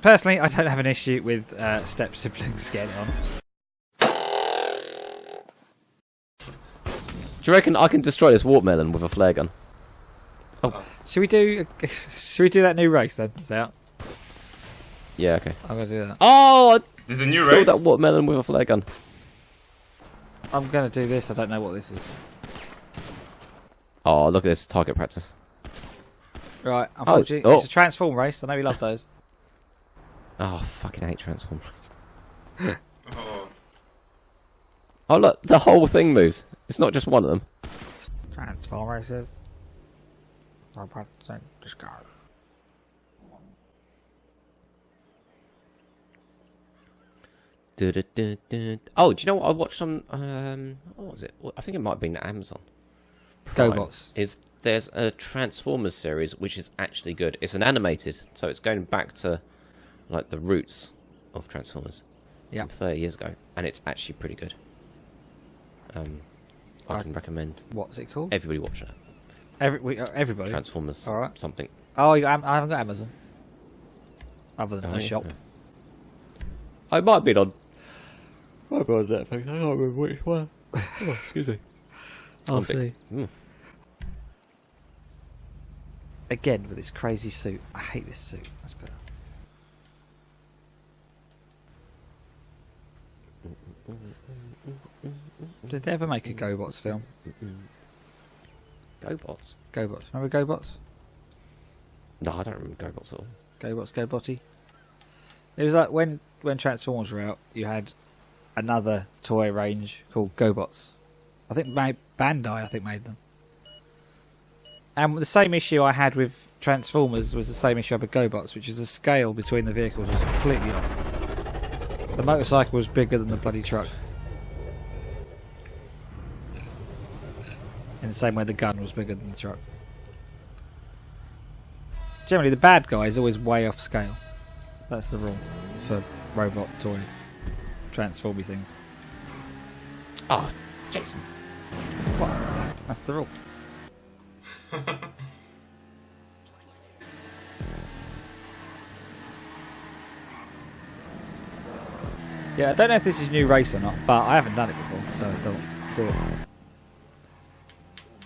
personally, I don't have an issue with step siblings getting on. Do you reckon I can destroy this watermelon with a flare gun? Oh. Should we do that new race then? It's out. Yeah, okay. I'm gonna do that. Oh, there's a new race. race. That watermelon with a flare gun. I'm gonna do this. I don't know what this is. Oh, look at this target practice. Right, unfortunately, it's a transform race. I know you love those. Oh, fucking hate transform race. Oh. Oh, look, the whole thing moves. It's not just one of them. Transform races. Discard. Oh, do you know what I watched on? What was it? I think it might have been Amazon. GoBots. There's a Transformers series which is actually good. It's an animated, so it's going back to like the roots of Transformers. Yeah. 30 years ago, and it's actually pretty good. I can recommend. What's it called? Everybody watch it. Everybody. Transformers. All right. Something. Oh, I haven't got Amazon. Other than my shop. I might have been on. I might have been on Netflix. I can't remember which one. Oh, excuse me. I'll see. Again with this crazy suit. I hate this suit. That's better. Did they ever make a GoBots film? GoBots? GoBots. Remember GoBots? No, I don't remember GoBots at all. GoBots, GoBotty. It was like when Transformers were out, you had another toy range called GoBots. I think Bandai made them. And the same issue I had with Transformers was the same issue I had with GoBots, which is the scale between the vehicles was completely off. The motorcycle was bigger than the bloody truck. In the same way the gun was bigger than the truck. Generally the bad guy is always way off scale. That's the rule for robot toy transformy things. Oh, Jason. What? That's the rule. Yeah, I don't know if this is a new race or not, but I haven't done it before, so I thought, do it.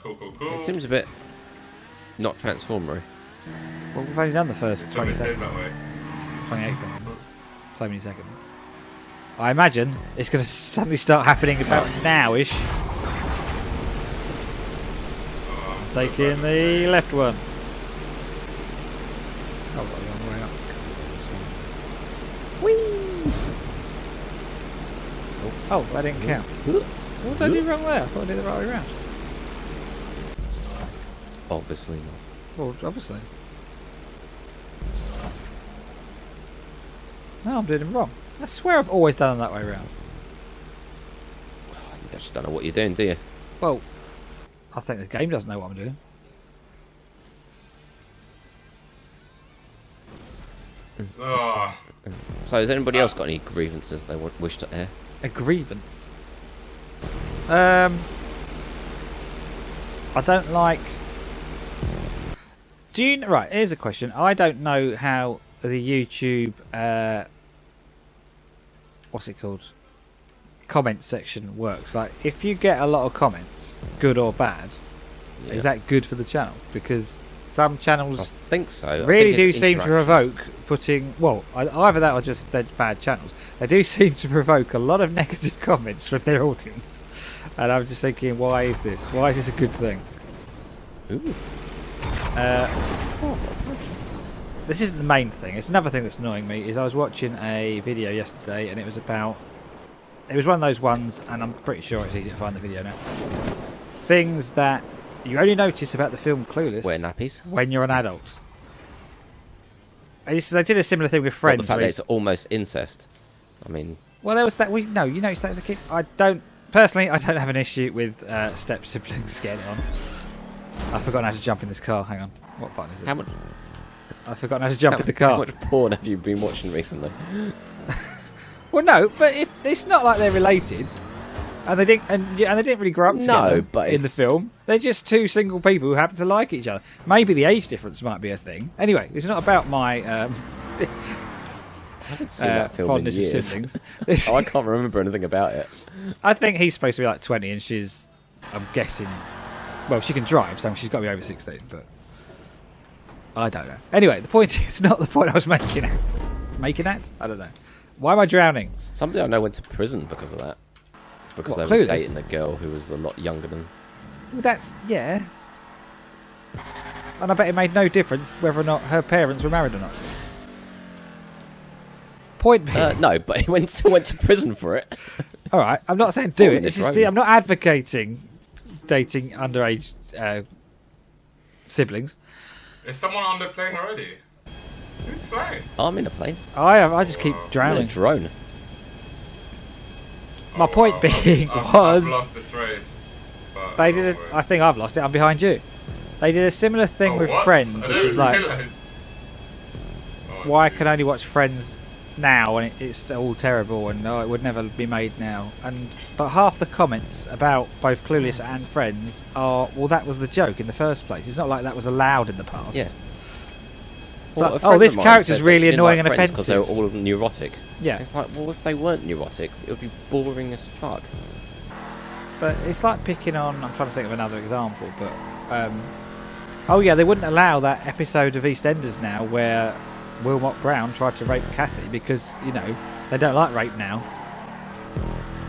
Cool. It seems a bit not transformery. Well, we've only done the first 20 seconds. That way. 28 seconds. So many seconds. I imagine it's going to suddenly start happening about now-ish. Taking the left one. Oh, got the wrong way up. Whee! Oh, that didn't count. What did I do wrong there? I thought I did the right way around. Obviously not. Well, obviously. No, I'm doing it wrong. I swear I've always done it that way around. You just don't know what you're doing, do you? Well, I think the game doesn't know what I'm doing. Oh. So has anybody else got any grievances they wish to air? A grievance? I don't like... Right, here's a question. I don't know how the YouTube... what's it called? Comment section works. Like, if you get a lot of comments, good or bad, is that good for the channel? Because some channels... I think so. Really do seem to provoke putting... Well, either that or just they're bad channels. They do seem to provoke a lot of negative comments from their audience. And I'm just thinking, why is this? Why is this a good thing? Ooh. This isn't the main thing. It's another thing that's annoying me. Is I was watching a video yesterday and it was about... It was one of those ones, and I'm pretty sure it's easy to find the video now. Things that you only notice about the film Clueless... Wear nappies. ...when you're an adult. They did a similar thing with Friends. Well, the fact that it's almost incest. I mean... Well, there was that... No, you noticed that as a kid. Personally, I don't have an issue with step siblings getting on. I've forgotten how to jump in this car. Hang on. What button is it? How much... I've forgotten how to jump in the car. How much porn have you been watching recently? Well, no, but if it's not like they're related, and they didn't really grow up together in the film. They're just two single people who happen to like each other. Maybe the age difference might be a thing. Anyway, it's not about my haven't seen that film in fondness of years. siblings. Oh, I can't remember anything about it. I think he's supposed to be like 20 and she's, I'm guessing, well, she can drive, so she's got to be over 16, but I don't know. Anyway, the point is not the point I was making at. Making at? I don't know. Why am I drowning? Somebody I know went to prison because of that. Because What, they were Clueless? dating a girl who was a lot younger than... Well, that's, yeah. And I bet it made no difference whether or not her parents were married or not. Point being... no, but he went to prison for it. All right, I'm not saying do Oh, it. in It's his just own. I'm not advocating dating underage siblings. Is someone on the plane already? Who's flying? I'm in a plane. I just keep I'm in a drowning. drone. My point being I've was lost this race. But they did. I think I've lost it. I'm behind you. They did a similar thing with what? Friends, I which didn't is like realise. Oh, why I jeez. can only watch Friends now and it's all terrible and it would never be made now. But half the comments about both Clueless and Friends are, well, that was the joke in the first place. It's not like that was allowed in the past. Yeah. It's Well, like, a friend this of mine character's said that really she didn't annoying like and Friends 'cause offensive. they were all neurotic. Yeah, It's like, well, if they weren't neurotic, it would be boring as fuck. but it's like picking on. I'm trying to think of another example, but oh yeah, they wouldn't allow that episode of EastEnders now where Wilmot Brown tried to rape Kathy because they don't like rape now.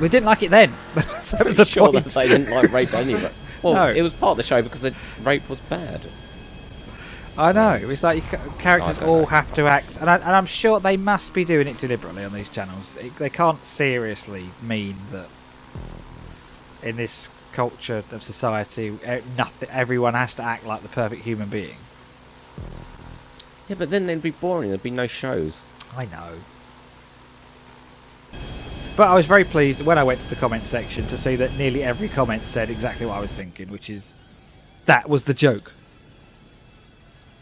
We didn't like it then. That was the Sure point. that they didn't like rape anyway. Well, No. it was part of the show because the rape was bad. I know. It's like characters I don't all know. have to act, and I'm sure they must be doing it deliberately on these channels. They can't seriously mean that in this culture of society, everyone has to act like the perfect human being. Yeah, but then they'd be boring. There'd be no shows. I know. But I was very pleased when I went to the comment section to see that nearly every comment said exactly what I was thinking, which is that was the joke.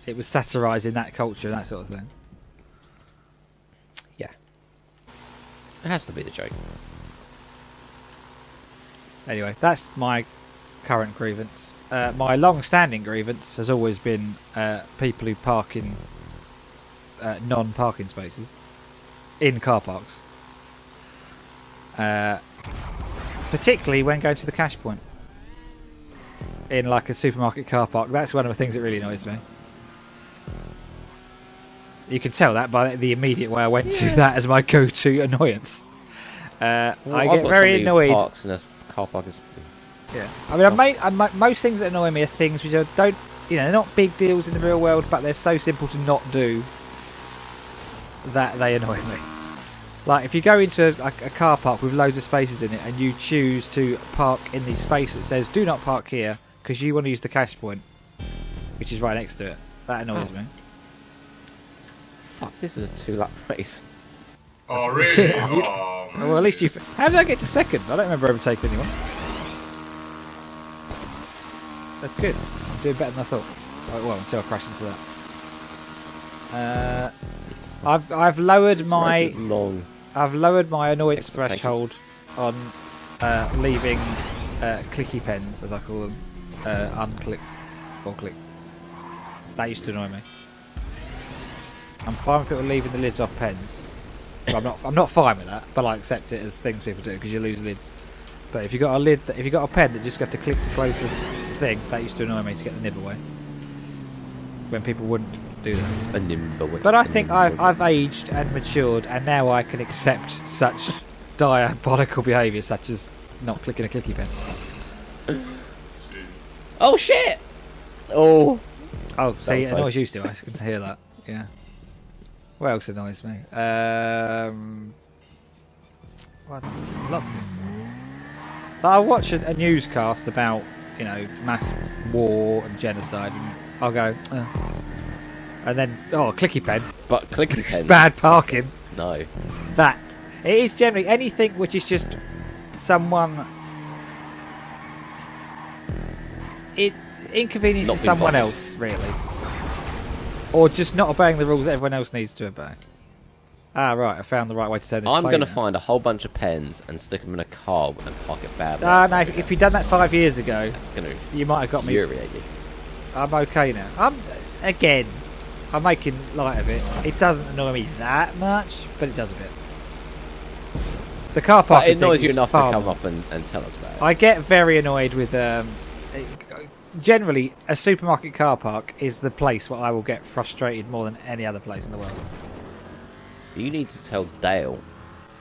It was satirising that culture and that sort of thing. Yeah. It has to be the joke. Anyway, that's my current grievance. My long-standing grievance has always been people who park in non-parking spaces in car parks. Particularly when going to the cash point in like a supermarket car park. That's one of the things that really annoys me. You can tell that by the immediate way I went to that as my go-to annoyance. I get very annoyed. Parks in a car park is... Yeah, I mean, most things that annoy me are things which don't, they're not big deals in the real world, but they're so simple to not do that they annoy me. Like if you go into a car park with loads of spaces in it and you choose to park in the space that says "Do not park here" because you want to use the cash point, which is right next to it, that annoys me. Fuck, this is a two-lap race. Oh, really? Have you- Oh, man. Well, at least you. How did I get to second? I don't remember overtaking anyone. That's good. I'm doing better than I thought. Oh, well, until I crashed into that. I've lowered This my race is long. I've lowered my annoyance Expectations. threshold on leaving clicky pens, as I call them, unclicked or clicked. That used to annoy me. I'm fine with people leaving the lids off pens. But I'm not fine with that, but I accept it as things people do because you lose lids. But if you got if you got a pen that just got to click to close the thing, that used to annoy me to get the nib away. When people wouldn't do that. A nimble. But I think I've aged and matured, and now I can accept such diabolical behaviour, such as not clicking a clicky pen. Jeez. Oh shit! Oh. Oh, see, was it annoys close. you still. I can hear that. Yeah. What else annoys me? Lots of things. But I watch a newscast about, mass war and genocide, and I'll go, and then, clicky pen. But clicky It's pen. bad parking. No. That. It is generally anything which is just someone. It inconveniences Not being someone bothered. else, really. Or just not obeying the rules that everyone else needs to obey. Ah, right, I found the right way to turn this I'm plane going to now. find a whole bunch of pens and stick them in a car and park it badly. Ah, outside no, the if you'd house. done that 5 years ago, It's going to you might have got me. infuriate you. I'm okay now. Again, I'm making light of it. It doesn't annoy me that much, but it does a bit. The car park. But it annoys you enough to come up and tell us about it. I get very annoyed with. Generally, a supermarket car park is the place where I will get frustrated more than any other place in the world. You need to tell Dale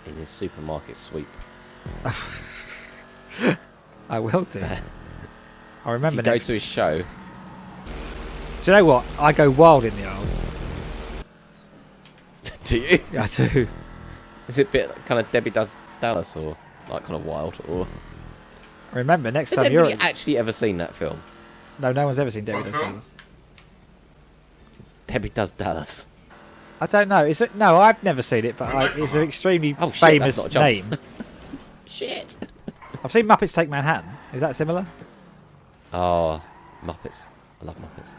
in his supermarket sweep. I will do. I remember if you next. go to his show. Do you know what? I go wild in the aisles. Do you? Yeah, I do. Is it a bit kind of Debbie Does Dallas or like kind of wild? Or Remember next has time you're. anybody actually ever seen that film? No one's ever seen Debbie Does film? Dallas. Debbie Does Dallas. I don't know. Is it? No, I've never seen it, but When that it's come an out? extremely Oh, shit, that's famous not a jump. name. Shit. I've seen Muppets Take Manhattan. Is that similar? Oh, Muppets. I love Muppets.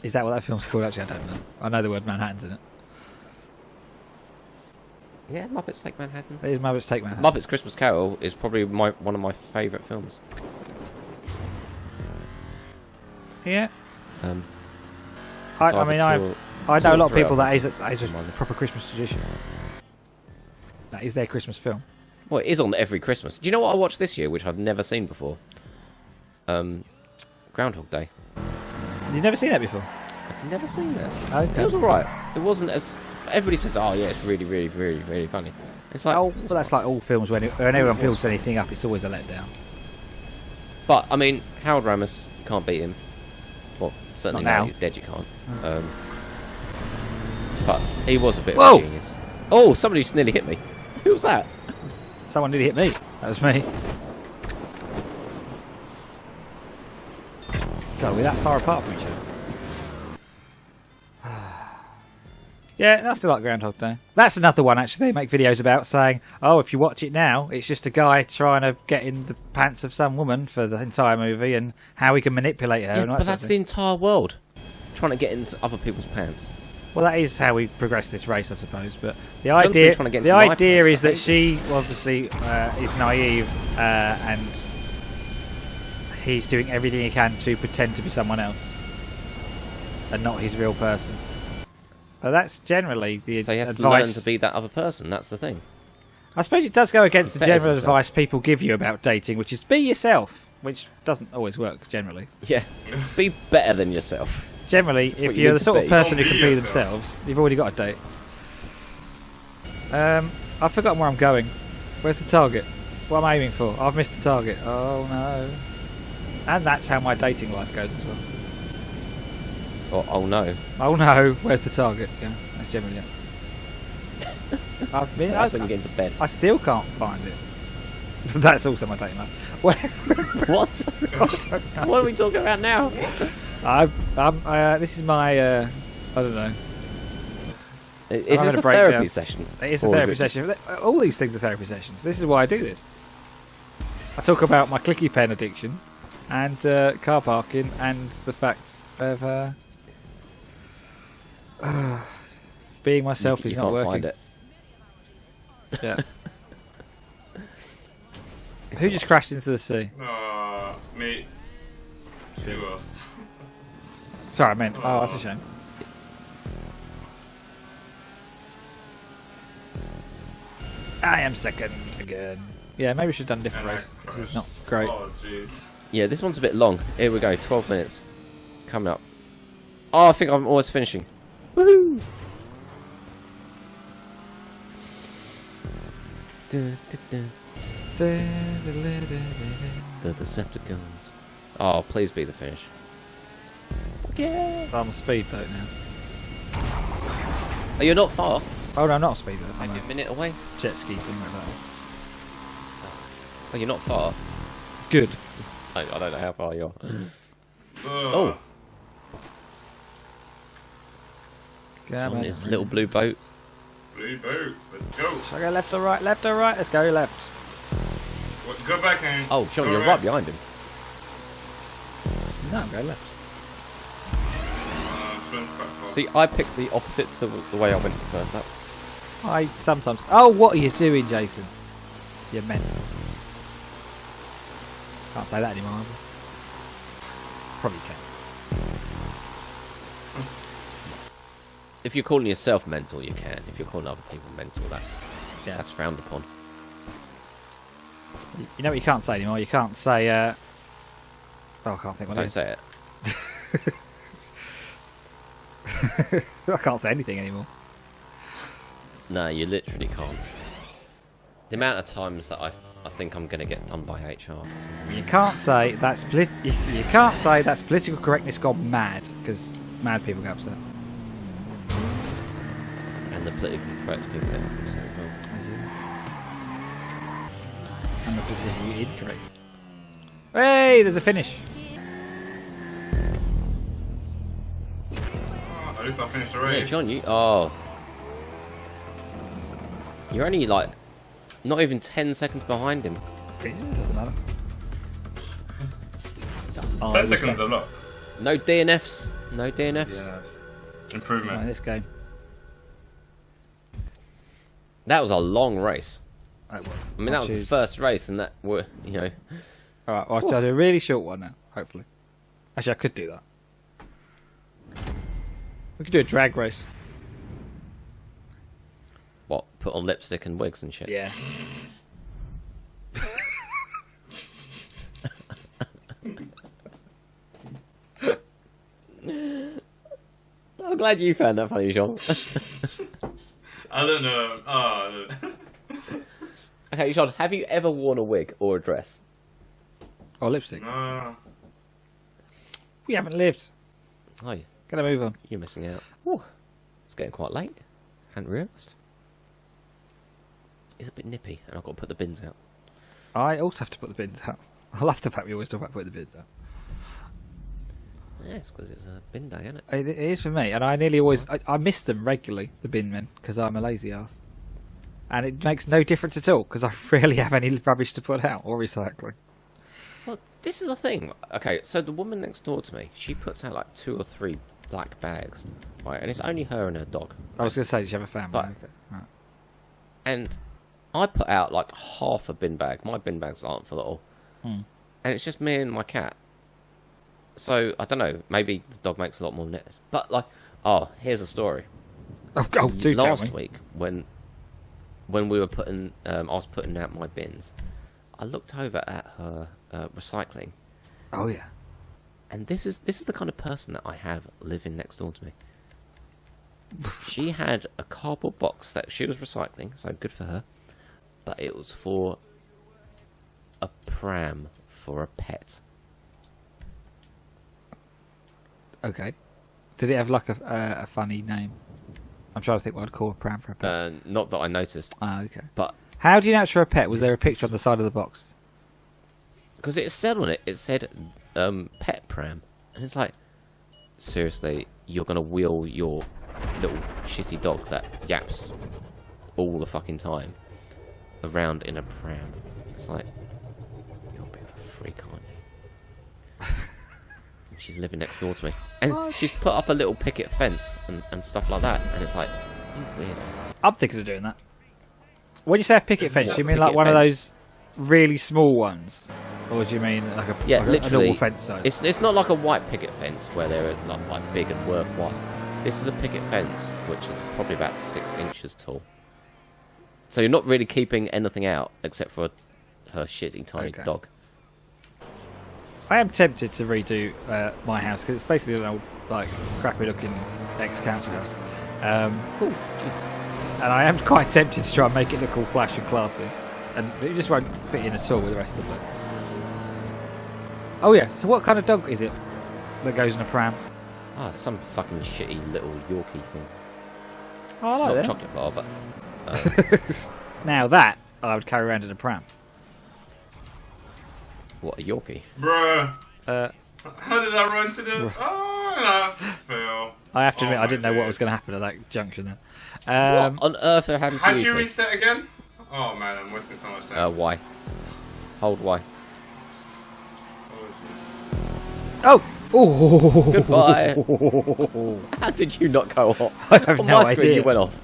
Is that what that film's called? Actually, I don't know. I know the word Manhattan's in it. Yeah, Muppets Take Manhattan. It is Muppets Take Manhattan. Muppets Christmas Carol is probably one of my favourite films. Yeah. Um, I so mean, I've I know tore a lot of through people it. that is a Mine is. proper Christmas tradition. That is their Christmas film. Well, it is on every Christmas. Do you know what I watched this year, which I've never seen before? Groundhog Day. You've never seen that before? I've never seen that. Okay. It was alright. It wasn't as... Everybody says, oh yeah, it's really, really, really, really funny. It's like... Oh, well, that's like all films when anyone builds anything up, it's always a letdown. But, I mean, Harold Ramis, you can't beat him. Well, certainly Not now now. he's dead, you can't. But he was a bit Whoa! of a genius. Oh, somebody just nearly hit me. Who was that? Someone nearly hit me. That was me. God, we're that far apart from each other. Yeah, I still like Groundhog Day. That's another one, actually, they make videos about saying, oh, if you watch it now, it's just a guy trying to get in the pants of some woman for the entire movie and how he can manipulate her. Yeah, and all but that that's sort the of entire world. Trying to get into other people's pants. thing. Well, that is how we progress this race, I suppose. But the John's been idea, trying to get the into my idea pants is for that she obviously is naive and he's doing everything he can to pretend to be someone else and not his real person. But that's generally the So he has advice. to learn to be that other person. That's the thing. I suppose it does go against the Betters general himself. advice people give you about dating, which is be yourself, which doesn't always work generally. Yeah. Be better than yourself. Generally, That's if what you you're need the to sort of be. person who Don't can be be yourself. themselves, you've already got a date. I've forgotten where I'm going. Where's the target? What am I aiming for? I've missed the target. Oh no. And that's how my dating life goes as well. Oh no. Oh no, where's the target? Yeah, that's generally it. I've been, That's when you get into bed. I still can't find it. That's also my dating life. Where, What? I don't know. What are we talking about now? This is my, I don't know. Is having this a a breakdown. therapy session? It is a Or therapy it just- session. All these things are therapy sessions. This is why I do this. I talk about my clicky pen addiction and car parking and the fact of being myself you is can't not working. find it. Yeah. Who just crashed into the sea? Me. To be lost. Sorry, I meant. Oh, that's a shame. I am second again. Yeah, maybe we should have done a different And I race. This is crashed. not great. Oh, jeez. Yeah, this one's a bit long. Here we go. 12 minutes. Coming up. Oh, I think I'm almost finishing. Woohoo! The Decepticons. Oh, please be the finish. Yeah. I'm a speedboat now. Oh, you're not far. Oh no, not a speedboat. I'm Maybe a a minute away. jet ski thing like that. Oh, you're not far. Good. I don't know how far you are. Oh. Come On on. his little blue boat. Blue boat. Let's go. Shall I go left or right? Left or right? Let's go left. What, go back and. Oh, Sean, go you're right behind him. No, go left. Friends back up. See, I picked the opposite to the way I went the first lap. I sometimes. Oh, what are you doing, Jason? You're mental. Can't say that anymore. Probably can. If you're calling yourself mental, you can. If you're calling other people mental, that's frowned upon. You know what you can't say anymore? You can't say... Oh, I can't think what Don't say it. I can't say anything anymore. No, you literally can't. The amount of times that I think I'm going to get done by HR. You can't say that's you can't say that's political correctness gone mad, because mad people get upset. And the politically correct people get upset as well. And the politically incorrect. Hey, there's a finish. Oh, at least I finished the race. Yeah, John, you're only like not even 10 seconds behind him. It doesn't matter. 10 seconds a lot. No DNFs. No DNFs. Yes. Improvement. In this game. That was a long race. That was. I mean, that was the first race, and that were, you know. All right, I'll do a really short one now. Hopefully. Actually, I could do that. We could do a drag race. What? Put on lipstick and wigs and shit. Yeah. I'm glad you found that funny, Sean. I don't know. Oh. Okay, Sean, have you ever worn a wig or a dress? Or lipstick. No. We haven't lived. Oh, Gotta move on. you're missing out. Ooh, it's getting quite late. Hadn't realised. It's a bit nippy, and I've got to put the bins out. I also have to put the bins out. I love the fact we always talk about putting the bins out. Yeah, it's because it's a bin day, isn't it? It is for me, and I nearly always... I miss them regularly, the bin men, because I'm a lazy ass. And it makes no difference at all, because I rarely have any rubbish to put out, or recycling. Well, this is the thing. Okay, so the woman next door to me, she puts out like 2 or 3 black bags, right? And it's only her and her dog. I was going to say, did you have a family? But- Okay. Right. And I put out like half a bin bag. My bin bags aren't full at all. And it's just me and my cat. So, I don't know, maybe the dog makes a lot more nets. But like, here's a story. Oh, do tell me. Last week, when we were putting, I was putting out my bins, I looked over at her recycling. Oh, yeah. And this is the kind of person that I have living next door to me. She had a cardboard box that she was recycling, so good for her. But it was for a pram for a pet. Okay. Did it have like a funny name? I'm trying to think what I'd call a pram for a pet. Not that I noticed. Ah, okay. But How do you know it's for a pet? Was there a picture on the side of the box? because it said on it, it said pet pram. And it's like, seriously, you're going to wheel your little shitty dog that yaps all the fucking time around in a pram. It's like, you're a bit of a freak, aren't you? She's living next door to me. And she's put up a little picket fence and stuff like that. And it's like, you weirdo. I'm thinking of doing that. When you say a picket It's fence, just do you mean a like picket one of fence. those really small ones? Or do you mean like a, Yeah, like a literally. normal fence size? It's not like a white picket fence where they're like big and worthwhile. This is a picket fence which is probably about 6 inches tall. So you're not really keeping anything out except for her shitty tiny Okay. dog. I am tempted to redo my house because it's basically an old, like, crappy-looking ex-council house. And I am quite tempted to try and make it look all flash and classy. And it just won't fit in at all with the rest of the place. Oh yeah, so what kind of dog is it that goes in a pram? Some fucking shitty little Yorkie thing. Oh, I Not like a that. chocolate bar, but... Now that, I would carry around in a pram. What, a Yorkie? Bruh. Uh, How did I run to the... Oh, and I fell. I have to Oh admit, I my didn't know what days. was going to happen at that junction then. What on earth are happening to How'd you you two? reset again? Oh man, I'm wasting so much time. Y. Hold Y. Oh, jeez. Oh! Goodbye. How did you not go off? I have On no my screen, idea. you went off.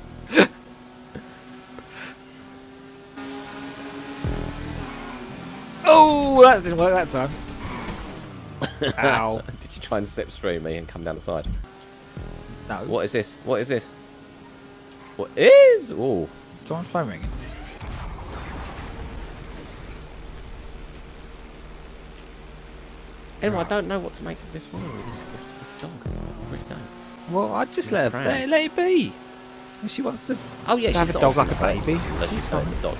Oh, that didn't work that time. Ow. Did you try and slip through me and come down the side? No. What is this? What is this? What is? Oh. John's phone ringing. Anyway, I don't know what to make of this woman with this dog. I really don't. Well, I'd just let her Pram. let it be. If she wants to Oh yeah, have she's a not dog like a obviously baby, unless she's she's got fine. a dog.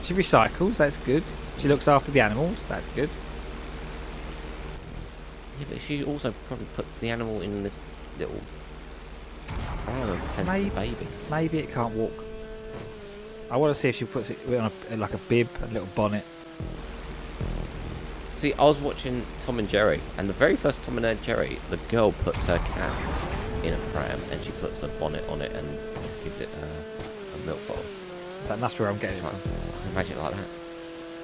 She recycles, that's good. She looks after the animals, that's good. Yeah, but she also probably puts the animal in this little barrel and pretends it's a baby. Maybe it can't walk. I want to see if she puts it on like a bib, a little bonnet. See, I was watching Tom and Jerry, and the very first Tom and Jerry, the girl puts her cat in a pram, and she puts a bonnet on it and gives it a milk bottle. That must be where I'm getting it I from. can imagine it like that.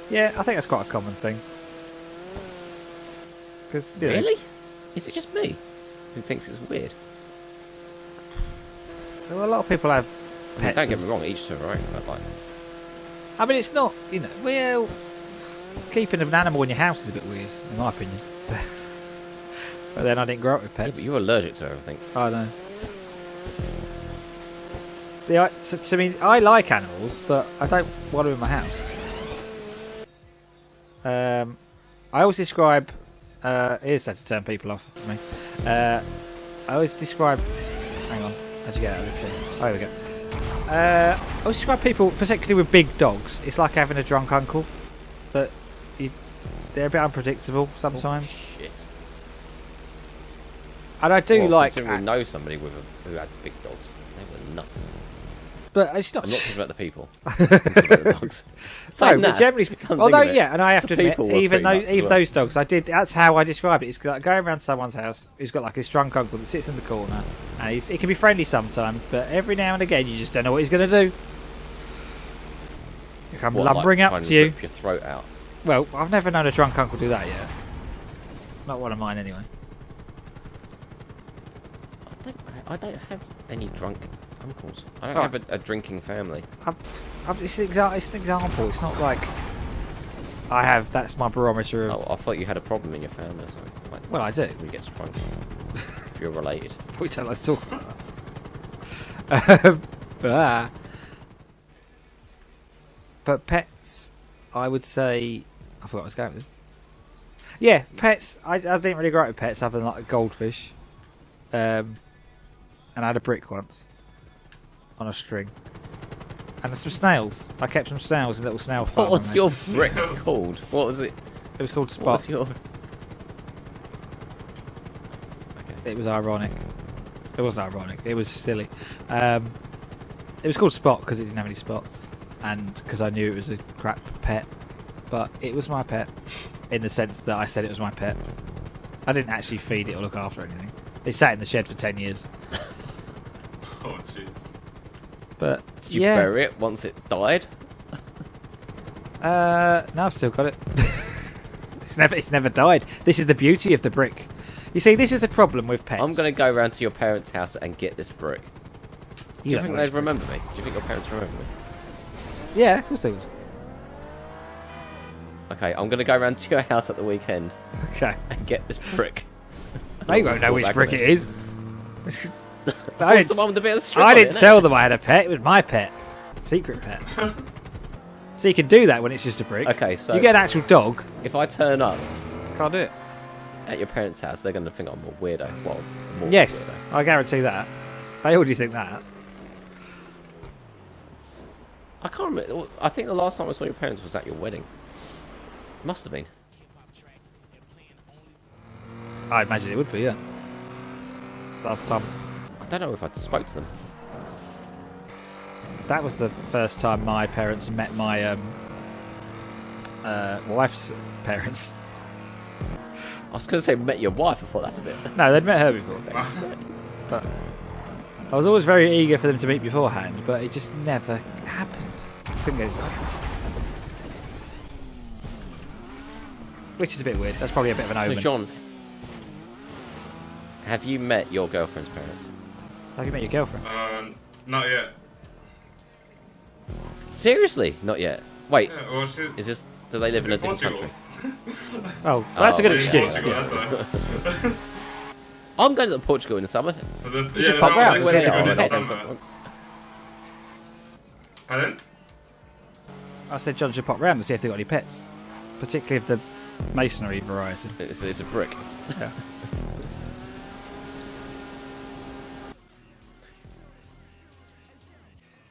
Yeah, I think that's quite a common thing. Because Really? Is it just me who thinks it's weird? Well, a lot of people have I mean, pets. don't get me wrong, each to their own, but like, I mean, it's not, well, keeping an animal in your house is a bit weird, in my opinion. But then I didn't grow up with yeah, pets. but you're allergic to everything. I know. Yeah, I mean, I like animals, but I don't want them in my house. I always describe. Here's how to turn people off for me. I always describe. Hang on, how'd you get out of this thing? Oh, here we go. I always describe people, particularly with big dogs. It's like having a drunk uncle, but they're a bit unpredictable sometimes. Oh, shit. And I do like. We know somebody who had big dogs. They were nuts. But it's not. I'm not talking about the people. I'm talking about the dogs. No, but generally, although and I have to admit, people were even pretty nuts as well. those dogs, I did. That's how I described it. It's like going around someone's house who's got like this drunk uncle that sits in the corner, and he can be friendly sometimes, but every now and again you just don't know what he's going to do. He'll come lumbering like up to you. Rip your throat out. Well, I've never known a drunk uncle do that yet. Not one of mine, anyway. I don't have any drunk uncles. I don't have a drinking family. It's an example. It's not like I have. That's my barometer of. Oh, I thought you had a problem in your family or something. Like, Well, I do. who gets drunk? If you're related. We don't like to talk about that. But pets, I would say. I forgot what I was going with. Yeah, pets. I didn't really grow up with pets other than like a goldfish. And I had a brick once on a string. And some snails. I kept some snails in a little snail farm. What was your brick called? What was it? It was called What Spot. was your... It was ironic. It wasn't ironic. It was silly. It was called Spot because it didn't have any spots, and because I knew it was a crap pet. But it was my pet, in the sense that I said it was my pet. I didn't actually feed it or look after it or anything. It sat in the shed for 10 years. Oh, jeez. But Did you bury it once it died? No, I've still got it. It's never died. This is the beauty of the brick. You see, this is the problem with pets. I'm going to go round to your parents' house and get this brick. Do you don't think know they'd remember me? Do you think your parents remember me? Yeah, of course they would. Okay, I'm going to go round to your house at the weekend Okay. and get this brick. They won't know which brick it is. I What's the one with the bit of strip I on didn't it, tell them I had a pet. It was my pet. Secret pet. So you can do that when it's just a brick. Okay, so you get an actual dog. if I turn up Can't do it. at your parents' house, they're going to think I'm a weirdo. Well, more Yes, weirdo. I guarantee that. They already think that. I can't remember. I think the last time I saw your parents was at your wedding. Must have been. I imagine it would be, yeah. It's the last time. I don't know if I spoke to them. That was the first time my parents met my wife's parents. I was going to say met your wife. I thought that's a bit. No, they'd met her before. But I was always very eager for them to meet beforehand, but it just never happened. Couldn't get it done. Which is a bit weird. That's probably a bit of an omen. So, John, have you met your girlfriend's parents? Have you met your girlfriend? Not yet. Seriously? Not yet. Wait, Yeah, well, is this Do they live She's in a different Portugal. country? Oh, that's a good yeah. excuse. Portugal, Yeah. that's why. I'm going to Portugal in the summer. So the, should yeah, pop the round, actually yeah. good in Yeah. summer. Pardon? I said John should pop round to see if they've got any pets, particularly if the masonry variety. If it's a brick. Yeah.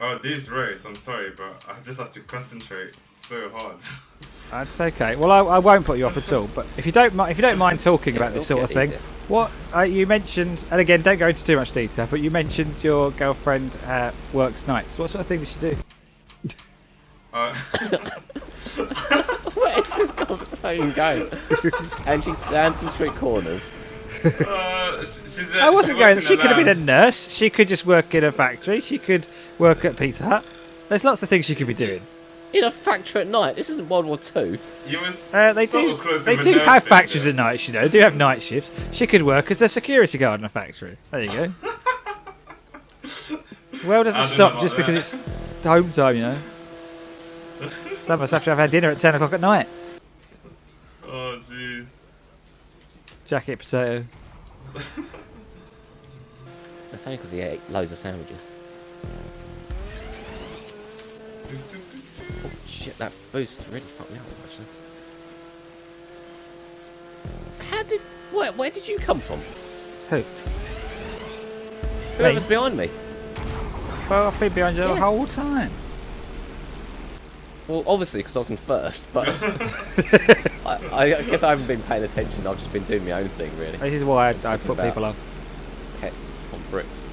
Oh, these rays, I'm sorry, but I just have to concentrate so hard. That's okay. Well, I won't put you off at all. But if you don't mind talking about this it'll sort of get thing, easier. what you mentioned, and again, don't go into too much detail, but you mentioned your girlfriend works nights. What sort of thing does she do? Where is this conversation going? And she stands in street corners. I wasn't going. She could have been a nurse. She could just work in a factory. She could work at Pizza Hut. There's lots of things she could be doing. In a factory at night. This isn't World War II. They do. They do have factories at night. You know, do have night shifts. She could work as a security guard in a factory. There you go. Well, doesn't stop just because it's home time. You know. Some of us have to have our dinner at 10 o'clock at night. Oh, jeez. Jacket potato. That's only because he ate loads of sandwiches. Oh shit, that boost really fucked me up actually. Where did you come from? Who? Whoever's behind me. Well, I've been behind you the whole time. Well, obviously, because I was in first, but I guess I haven't been paying attention. I've just been doing my own thing, really. This is why I put about people off. Pets on bricks.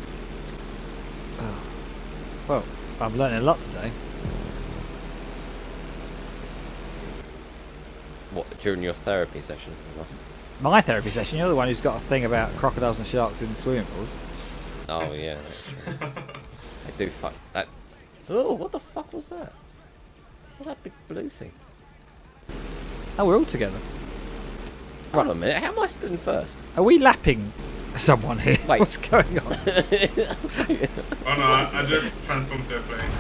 Well, I'm learning a lot today. What, during your therapy session with us? My therapy session, you're the one who's got a thing about crocodiles and sharks in the swimming pool. Oh, yeah, that's true. I do fuck that. Oh, what the fuck was that? What's that big blue thing? Oh, we're all together. Hold on a minute, how am I stood in first? Are we lapping someone here? Wait. What's going on? Oh no, I just transformed to a plane.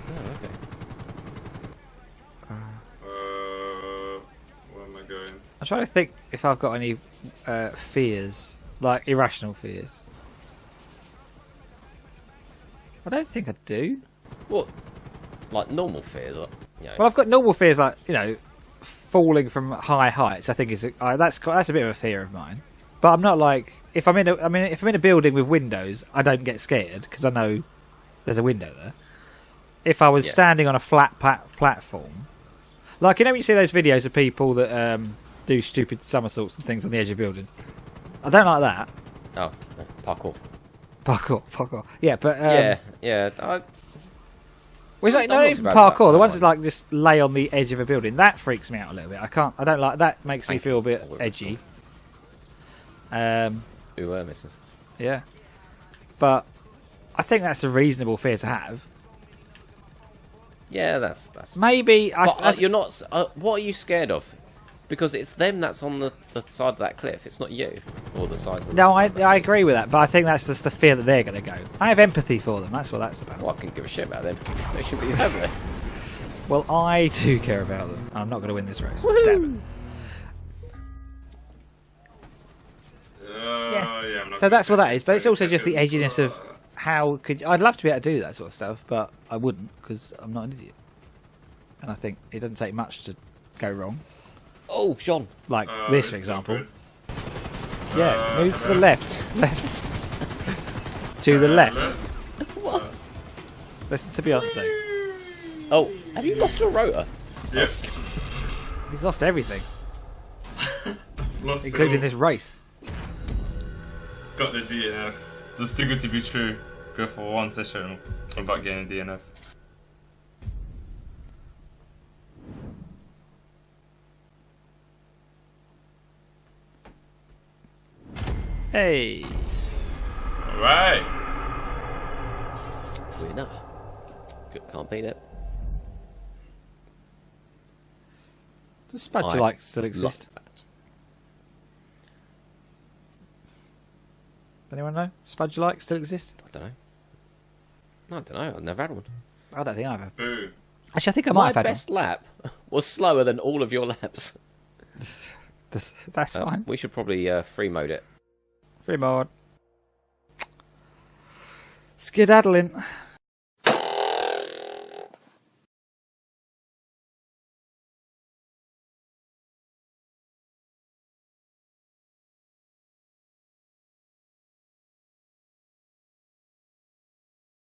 Oh, okay. Where am I going? I'm trying to think if I've got any fears, like irrational fears. I don't think I do. What? Like normal fears? Or, you know, Well, I've got normal fears like, falling from high heights. I think that's a bit of a fear of mine. But I'm not like if I'm in a building with windows, I don't get scared because I know there's a window there. If I was standing on a flat platform, like when you see those videos of people that do stupid somersaults and things on the edge of buildings, I don't like that. oh, parkour. Parkour. Yeah, but Yeah. well, it's like I'm not not even so bad about parkour. The that ones one. that like just lay on the edge of a building that freaks me out a little bit. I don't like that. Makes me Thank feel a bit you. edgy. Ooh, misses. Yeah, but I think that's a reasonable fear to have. Yeah, that's. Maybe But, you're not. What are you scared of? Because it's them that's on the side of that cliff. It's not you, or the sides. Of no, side of that I cliff. agree with that, but I think that's just the fear that they're going to go. I have empathy for them. That's what that's about. Well, I can give a shit about them. They should be over there. Well, I do care about them. I'm not going to win this race. Woohoo! Damn Yeah, I'm not So gonna that's what that take is. But it's 20 also just the seconds, edginess of how could I'd love to be able to do that sort of stuff, but I wouldn't because I'm not an idiot. And I think it doesn't take much to go wrong. Oh, Sean. Like this, for is not example. good. Yeah, move to the left. Left. To the left. What? Listen to Beyonce. Oh, have you lost your rotor? Yep. He's lost everything, Lost it including all. this race. Got the DNF. That's too good to be true. Go for one session. I'm back getting DNF. Hey. Alright. Winner. Good, can't beat it. Does Spudger like still exist? Love that. Does anyone know? Spudger like still exist? I don't know. I don't know. I've never had one. I don't think I have. Boo. Actually, I think I might My have had best lap was slower than all of your laps. one. That's fine. We should probably free mode it. Free mode. Skedaddling.